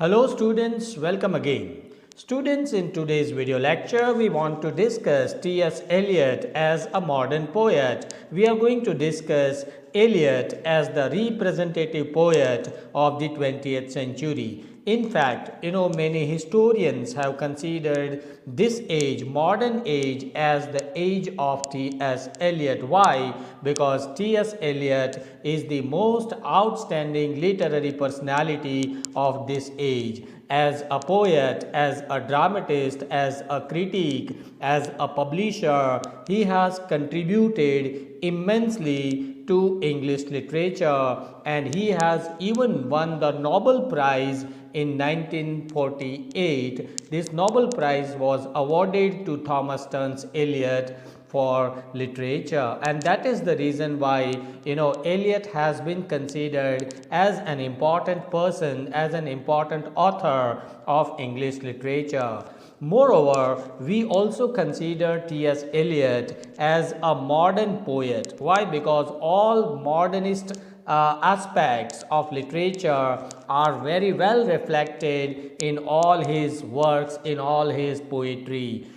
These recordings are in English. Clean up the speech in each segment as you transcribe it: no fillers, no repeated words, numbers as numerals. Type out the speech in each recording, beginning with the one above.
Hello students, welcome again. Students, in today's video lecture, we want to discuss T.S. Eliot as a modern poet. We are going to discuss Eliot as the representative poet of the 20th century. In fact, many historians have considered this age, modern age, as the age of T.S. Eliot. Why? Because T.S. Eliot is the most outstanding literary personality of this age. As a poet, as a dramatist, as a critic, as a publisher, he has contributed immensely to English literature, and he has even won the Nobel Prize in 1948. This Nobel Prize was awarded to Thomas Stearns Eliot for literature, and that is the reason why Eliot has been considered as an important person, as an important author of English literature. Moreover, we also consider T.S. Eliot as a modern poet. Why? Because all modernist aspects of literature are very well reflected in all his works, in all his poetry.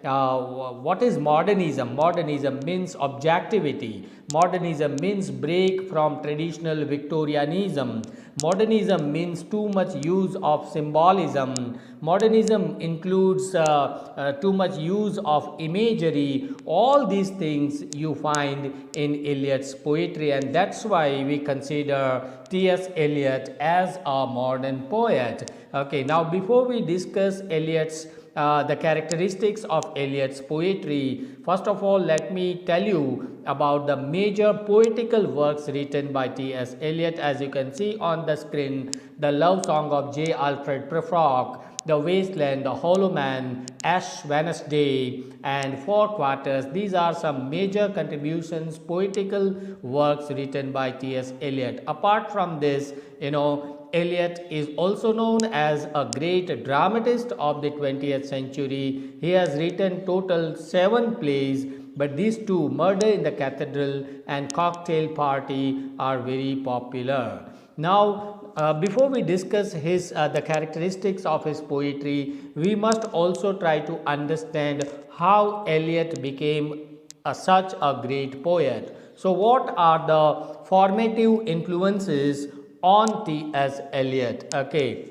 What is modernism? Modernism means objectivity. Modernism means break from traditional Victorianism. Modernism means too much use of symbolism. Modernism includes too much use of imagery. All these things you find in Eliot's poetry, and that's why we consider T.S. Eliot as a modern poet. Okay, now before we discuss the characteristics of Eliot's poetry, first of all, let me tell you about the major poetical works written by T.S. Eliot. As you can see on the screen, the love song of J. Alfred Prufrock, The Wasteland, The Hollow Man, Ash Wednesday, and Four Quarters. These are some major contributions, poetical works written by T.S. Eliot. Apart from this, Eliot is also known as a great dramatist of the 20th century. He has written total 7 plays, but these two, Murder in the Cathedral and Cocktail Party, are very popular. Now, before we discuss the characteristics of his poetry, we must also try to understand how Eliot became such a great poet. So, what are the formative influences on T.S. Eliot? Okay,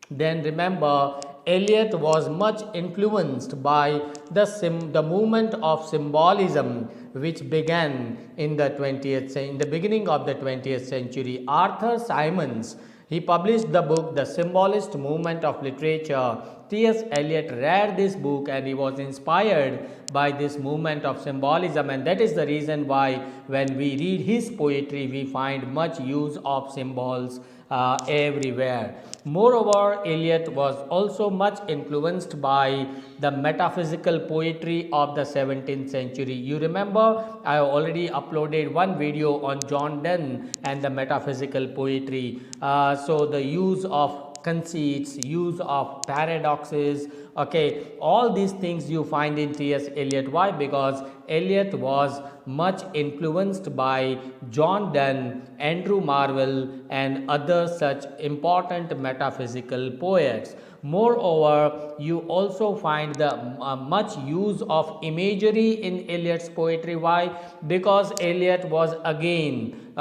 then remember, Eliot was much influenced by the movement of symbolism, which began in the beginning of the 20th century. Arthur Symons, he published the book The Symbolist Movement of Literature. T.S. Eliot read this book and he was inspired by this movement of symbolism, and that is the reason why when we read his poetry we find much use of symbols everywhere. Moreover, Eliot was also much influenced by the metaphysical poetry of the 17th century. You remember, I have already uploaded one video on John Donne and the metaphysical poetry. So the use of conceits, use of paradoxes, okay, all these things you find in T.S. Eliot. Why? Because Eliot was much influenced by John Donne, Andrew Marvell, and other such important metaphysical poets. Moreover, you also find the much use of imagery in Eliot's poetry. Why? Because Eliot was again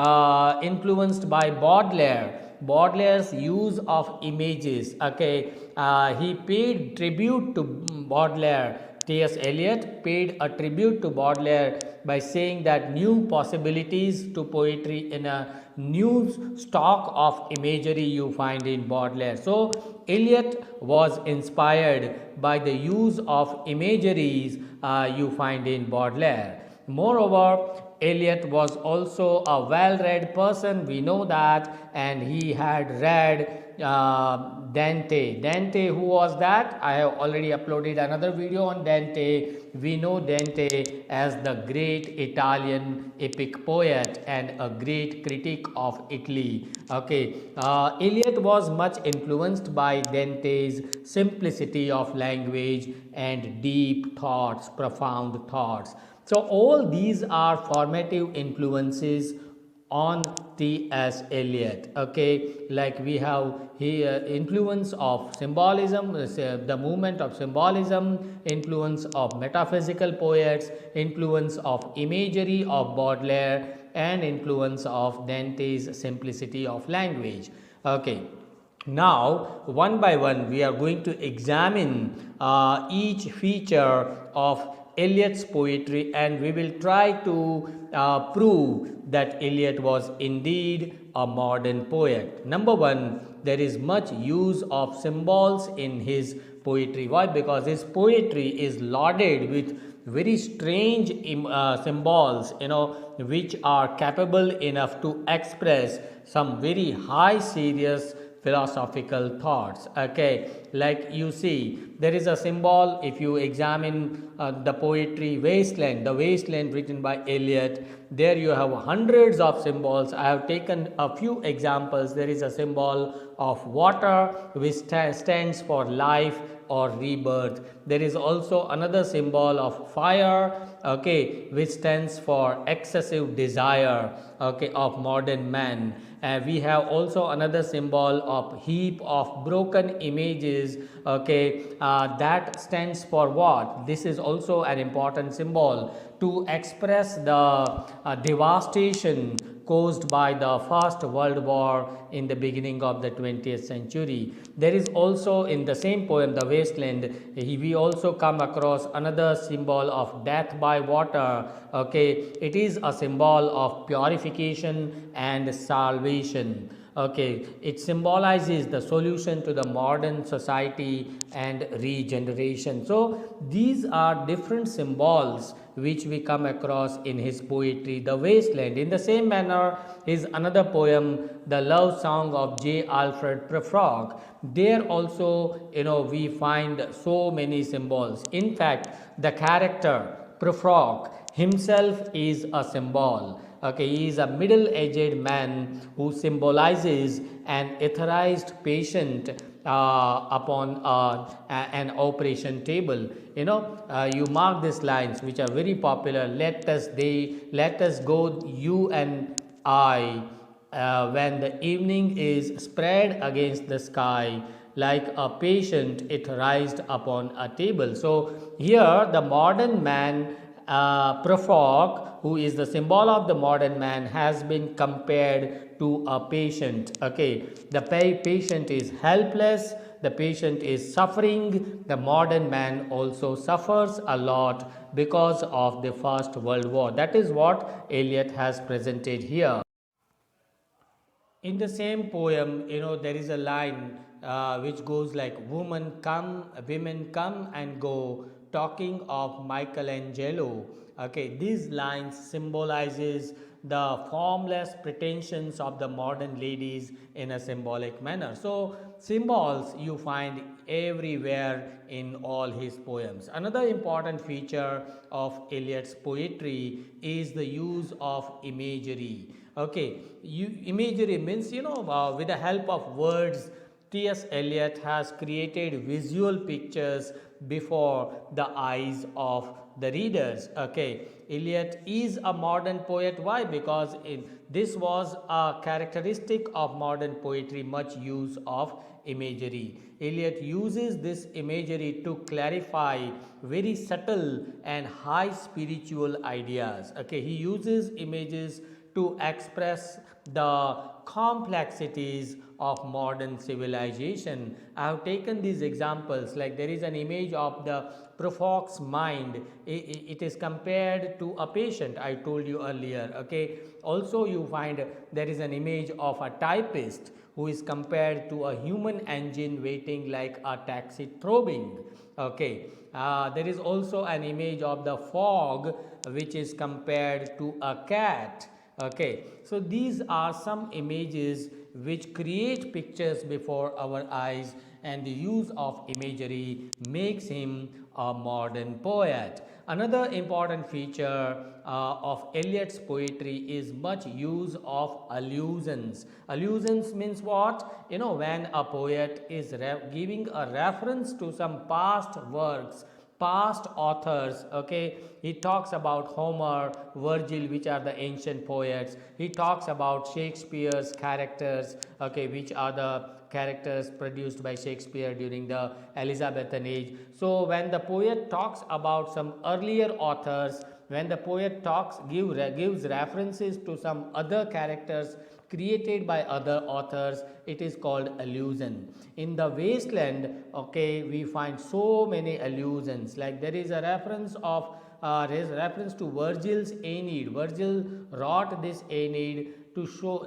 influenced by Baudelaire's use of images. Okay, he paid tribute to Baudelaire. T.S. Eliot paid a tribute to Baudelaire by saying that new possibilities to poetry in a new stock of imagery you find in Baudelaire. So, Eliot was inspired by the use of imageries you find in Baudelaire. Moreover, Eliot was also a well-read person, we know that, and he had read Dante. Dante, who was that? I have already uploaded another video on Dante. We know Dante as the great Italian epic poet and a great critic of Italy. Okay, Eliot was much influenced by Dante's simplicity of language and deep thoughts, profound thoughts. So all these are formative influences on T.S. Eliot. Okay, like we have here influence of symbolism, the movement of symbolism, influence of metaphysical poets, influence of imagery of Baudelaire, and influence of Dante's simplicity of language. Okay, now, one by one, we are going to examine each feature of Eliot's poetry, and we will try to prove that Eliot was indeed a modern poet. Number one, there is much use of symbols in his poetry. Why? Because his poetry is loaded with very strange symbols, which are capable enough to express some very high serious philosophical thoughts. Okay, like you see, there is a symbol. If you examine the poetry Wasteland, the Wasteland written by Eliot, there you have hundreds of symbols. I have taken a few examples. There is a symbol of water which stands for life or rebirth. There is also another symbol of fire, okay, which stands for excessive desire, okay, of modern man. We have also another symbol of heap of broken images, okay, that stands for what? This is also an important symbol to express the devastation caused by the First World War in the beginning of the 20th century. There is also in the same poem, The Wasteland, we also come across another symbol of death by water. Okay, it is a symbol of purification and salvation. Okay, it symbolizes the solution to the modern society and regeneration. So these are different symbols which we come across in his poetry, The Wasteland. In the same manner is another poem, The Love Song of J. Alfred Prufrock. There also, we find so many symbols. In fact, the character Prufrock himself is a symbol. Okay, he is a middle-aged man who symbolizes an etherized patient upon an operation table. You mark these lines which are very popular. Let us go, you and I, when the evening is spread against the sky, like a patient etherized upon a table. So here the modern man, Prufrock, who is the symbol of the modern man, has been compared to a patient. Okay, the patient is helpless, the patient is suffering. The modern man also suffers a lot because of the First World War. That is what Eliot has presented here. In the same poem, there is a line which goes like, women come and go, talking of Michelangelo. Okay, these lines symbolizes the formless pretensions of the modern ladies in a symbolic manner. So symbols you find everywhere in all his poems. Another important feature of Eliot's poetry is the use of imagery. Okay, imagery means, with the help of words, T.S. Eliot has created visual pictures before the eyes of the readers. Okay, Eliot is a modern poet. Why? Because this was a characteristic of modern poetry, much use of imagery. Eliot uses this imagery to clarify very subtle and high spiritual ideas. Okay, he uses images to express the complexities of modern civilization. I have taken these examples, like there is an image of the Prufrock's mind. It is compared to a patient, I told you earlier. Okay, also you find there is an image of a typist who is compared to a human engine waiting like a taxi throbbing. Okay, there is also an image of the fog which is compared to a cat. Okay, so these are some images which create pictures before our eyes, and the use of imagery makes him a modern poet. Another important feature of Eliot's poetry is much use of allusions. Allusions means what? When a poet is giving a reference to some past works, past authors. Okay, he talks about Homer, Virgil, which are the ancient poets. He talks about Shakespeare's characters, okay, which are the characters produced by Shakespeare during the Elizabethan age. So when the poet talks about some earlier authors, when the poet gives references to some other characters created by other authors, it is called allusion. In the wasteland, okay, we find so many allusions, like there is a reference to Virgil's Aeneid. Virgil wrote this Aeneid to show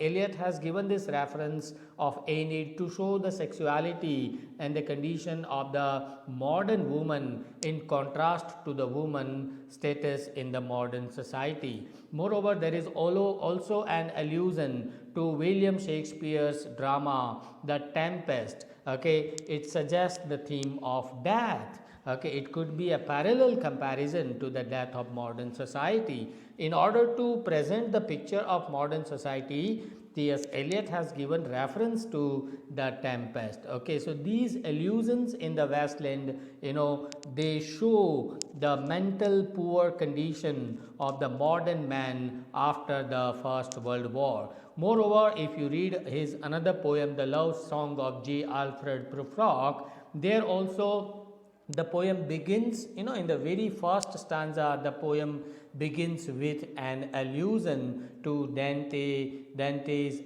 Eliot has given this reference of Aeneid to show the sexuality and the condition of the modern woman in contrast to the woman status in the modern society. Moreover, there is also an allusion to William Shakespeare's drama The Tempest. Okay, it suggests the theme of death. Okay, it could be a parallel comparison to the death of modern society. In order to present the picture of modern society, T.S. Eliot has given reference to the Tempest. Okay, so these allusions in the Westland, they show the mental poor condition of the modern man after the First World War. Moreover, if you read his another poem, The Love Song of J. Alfred Prufrock, there also the poem begins, in the very first stanza, the poem begins with an allusion to Dante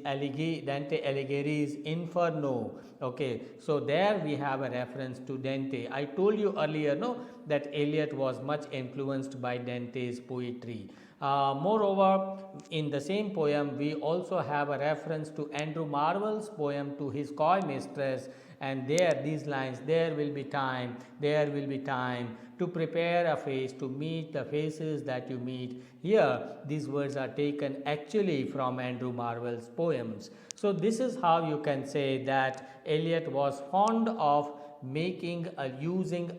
Alighieri's Inferno. Okay, so there we have a reference to Dante. I told you earlier, no, that Eliot was much influenced by Dante's poetry. Moreover, in the same poem, we also have a reference to Andrew Marvell's poem To His Coy Mistress, and there these lines, there will be time to prepare a face to meet the faces that you meet. Here these words are taken actually from Andrew Marvell's poems. So this is how you can say that Eliot was fond of using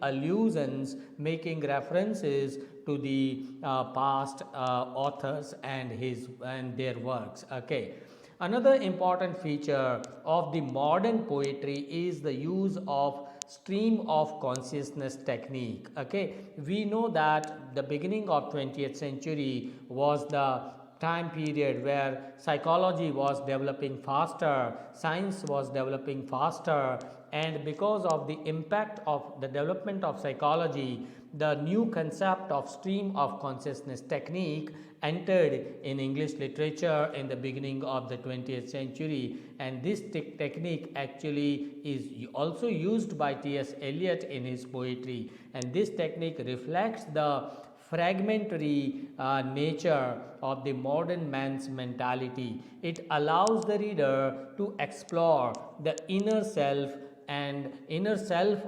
allusions, making references to the past authors and their works. Okay. Another important feature of the modern poetry is the use of stream of consciousness technique. Okay, we know that the beginning of 20th century was the time period where psychology was developing faster, science was developing faster, and because of the impact of the development of psychology, the new concept of stream of consciousness technique entered in English literature in the beginning of the 20th century, and this technique actually is also used by T.S. Eliot in his poetry, and this technique reflects the fragmentary nature of the modern man's mentality. It allows the reader to explore the inner self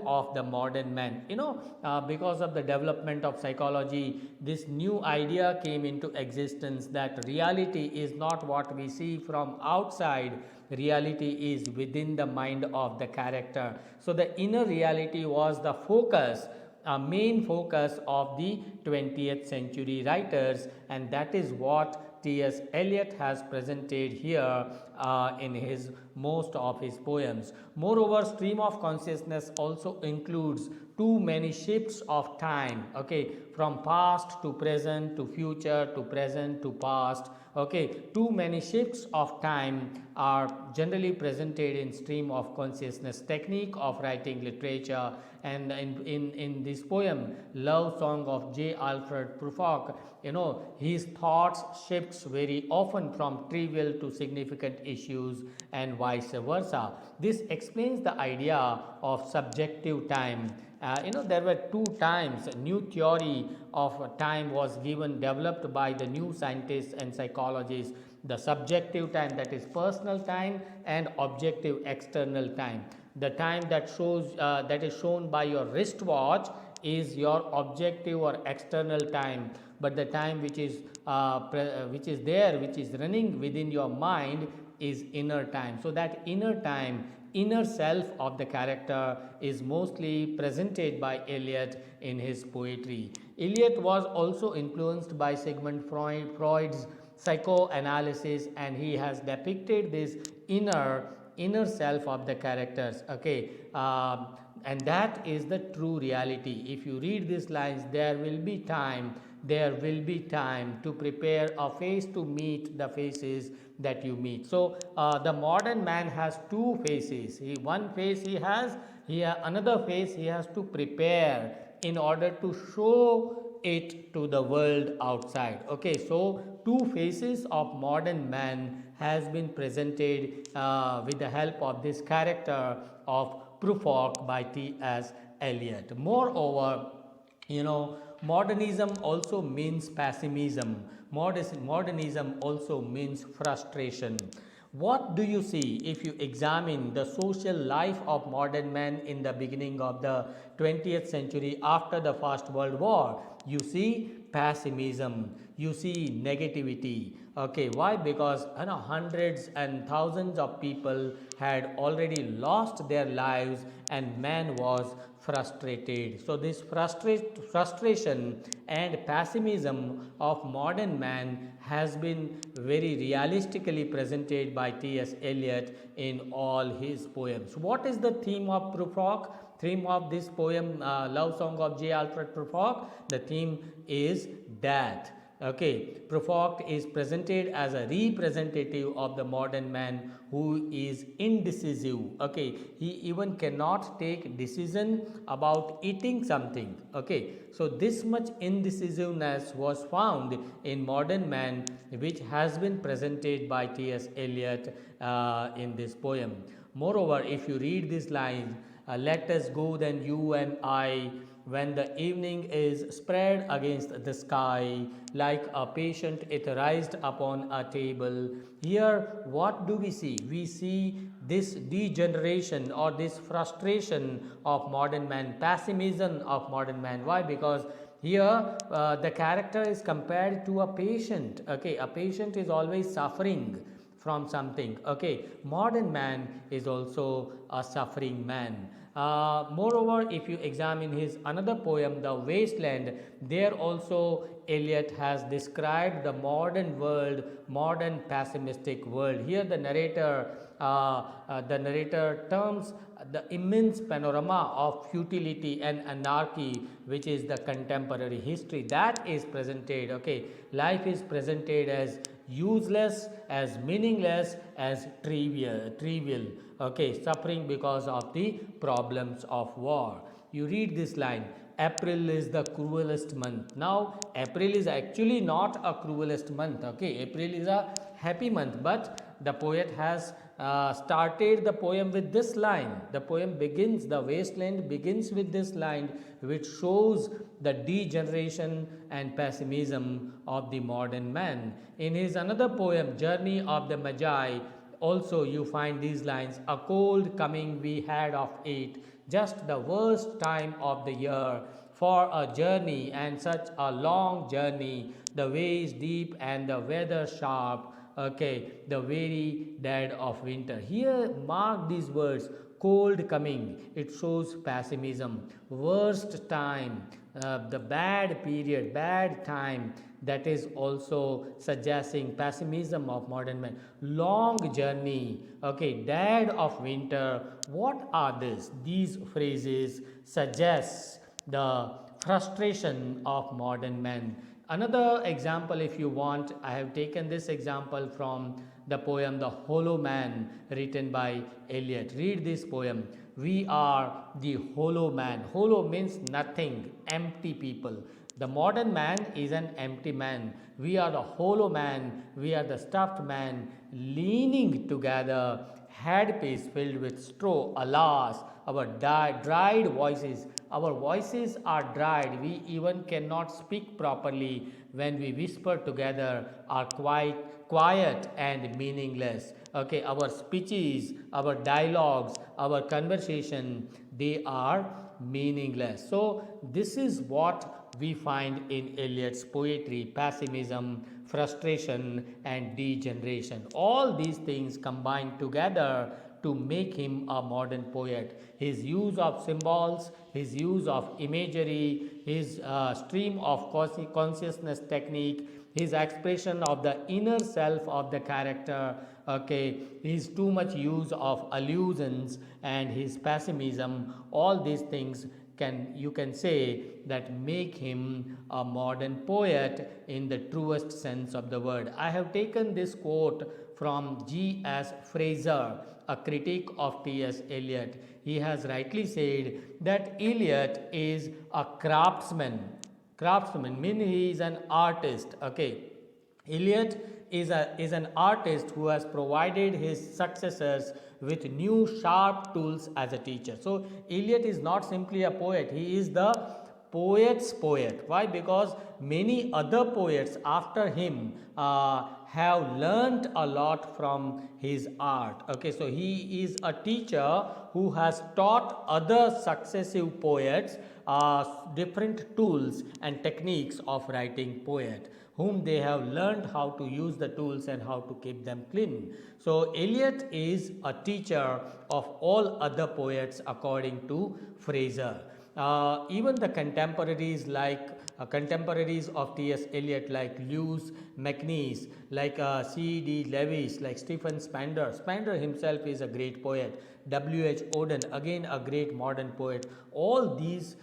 of the modern man. Because of the development of psychology, this new idea came into existence that reality is not what we see from outside, reality is within the mind of the character. So the inner reality was the focus, a main focus of the 20th century writers, and that is what T.S. Eliot has presented here in his most of his poems. Moreover, stream of consciousness also includes too many shifts of time, okay, from past to present to future to present to past. Okay, too many shifts of time are generally presented in stream of consciousness technique of writing literature. And in this poem, Love Song of J. Alfred Prufrock, his thoughts shifts very often from trivial to significant issues and vice versa. This explains the idea of subjective time. There were two times. A new theory of time was developed by the new scientists and psychologists. The subjective time, that is personal time, and objective external time. The time that is shown by your wristwatch is your objective or external time, but the time which is running within your mind is inner time. So that inner time, inner self of the character is mostly presented by Eliot in his poetry. Eliot was also influenced by Sigmund Freud's psychoanalysis, and he has depicted this inner inner self of the characters. Okay, and that is the true reality. If you read these lines, there will be time to prepare a face to meet the faces that you meet. So the modern man has two faces. One face he has, another face he has to prepare in order to show it to the world outside. Okay, so two faces of modern man has been presented with the help of this character of Prufrock by T.S. Eliot. Moreover, modernism also means pessimism. Modernism also means frustration. What do you see if you examine the social life of modern man in the beginning of the 20th century after the First World War? You see pessimism, you see negativity. Okay, why? Because hundreds and thousands of people had already lost their lives and man was frustrated. So this frustration and pessimism of modern man has been very realistically presented by T.S. Eliot in all his poems. What is the theme of Prufrock? Theme of this poem, Love Song of J. Alfred Prufrock? The theme is death. Okay, Prufrock is presented as a representative of the modern man who is indecisive. Okay, he even cannot take decision about eating something. Okay, so this much indecisiveness was found in modern man, which has been presented by T.S. Eliot in this poem. Moreover, if you read these lines, let us go then you and I, when the evening is spread against the sky like a patient etherized upon a table. Here, what do we see? We see this degeneration or this frustration of modern man, pessimism of modern man. Why? Because here the character is compared to a patient. Okay, a patient is always suffering from something. Okay, modern man is also a suffering man. Moreover, if you examine his another poem, The Wasteland, there also Eliot has described the modern world, modern pessimistic world. Here the narrator terms the immense panorama of futility and anarchy, which is the contemporary history, that is presented. Okay, life is presented as useless, as meaningless, as trivial. Okay, suffering because of the problems of war. You read this line, April is the cruelest month. Now, April is actually not a cruelest month. Okay, April is a happy month, but the poet has started the poem with this line. The poem begins, The Wasteland begins with this line, which shows the degeneration and pessimism of the modern man. In his another poem, Journey of the Magi, also you find these lines, a cold coming we had of it, just the worst time of the year for a journey, and such a long journey, the ways deep and the weather sharp. Okay, the very dead of winter. Here mark these words, cold coming, it shows pessimism, worst time, the bad period, bad time, that is also suggesting pessimism of modern man. Long journey, okay, dead of winter. What are these? These phrases suggest the frustration of modern men. Another example, if you want, I have taken this example from the poem The Hollow Man, written by Eliot. Read this poem. We are the hollow man. Hollow means nothing, empty people. The modern man is an empty man. We are the hollow man. We are the stuffed man, leaning together, headpiece filled with straw. Alas, our dried voices. Our voices are dried. We even cannot speak properly. When we whisper together, are quite quiet and meaningless. Okay, our speeches, our dialogues, our conversation, they are meaningless. So this is what we find in Eliot's poetry: pessimism, frustration, and degeneration. All these things combined together to make him a modern poet. His use of symbols, his use of imagery, his stream of consciousness technique, his expression of the inner self of the character, Okay, his too much use of allusions and his pessimism, all these things can, you can say, that make him a modern poet in the truest sense of the word. I have taken this quote from G.S. Fraser, a critic of T.S. Eliot. He has rightly said that Eliot is a craftsman. Craftsman means he is an artist. Okay, Eliot is an artist who has provided his successors with new sharp tools as a teacher. So, Eliot is not simply a poet, he is the poet's poet. Why? Because many other poets after him have learnt a lot from his art. Okay, so he is a teacher who has taught other successive poets different tools and techniques of writing poet, whom they have learned how to use the tools and how to keep them clean. So Eliot is a teacher of all other poets according to Fraser. Even the contemporaries of T.S. Eliot like Lewis MacNeice, like C.D. Lewis, like Stephen Spandler. Spandler himself is a great poet. W.H. Auden, again a great modern poet. All these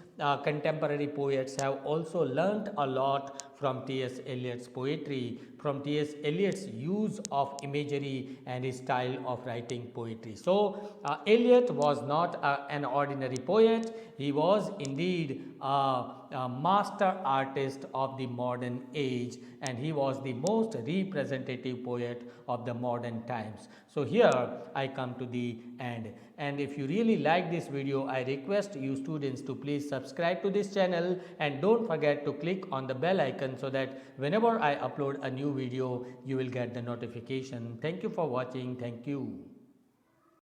contemporary poets have also learnt a lot from T.S. Eliot's poetry, from T.S. Eliot's use of imagery and his style of writing poetry. So, Eliot was not an ordinary poet, he was indeed a master artist of the modern age, and he was the most representative poet of the modern times. So, here I come to the end, and if you really like this video, I request you students to please subscribe to this channel and don't forget to click on the bell icon so that whenever I upload a new video, you will get the notification. Thank you for watching. Thank you.